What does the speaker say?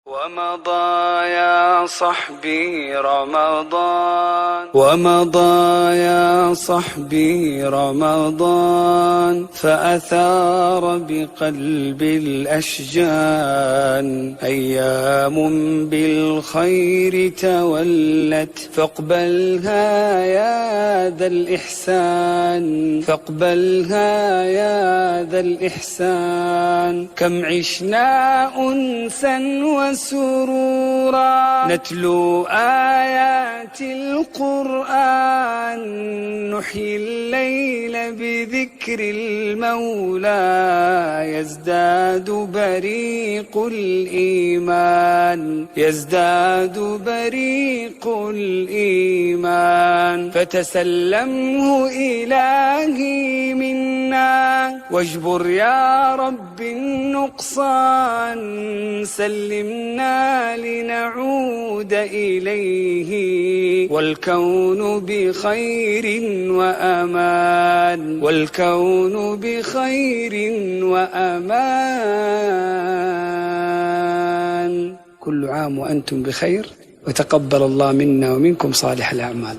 ومضى يا صحبي رمضان، ومضى يا صحبي رمضان، فأثار بقلب الأشجان أيام بالخير تولت، فاقبلها يا ذا الإحسان، فاقبلها يا ذا الإحسان. كم عشنا أنسا وسرورا نتلو آيات القرآن، نحيي الليل بذكر المولى، يزداد بريق الإيمان، يزداد بريق الإيمان. فتسلمه إلهي منا، واجبر يا رب النقصان، سلمنا لنعود إليه، والكون بخير وأمان، والكون بخير وأمان. كل عام وأنتم بخير، وتقبل الله منا ومنكم صالح الأعمال.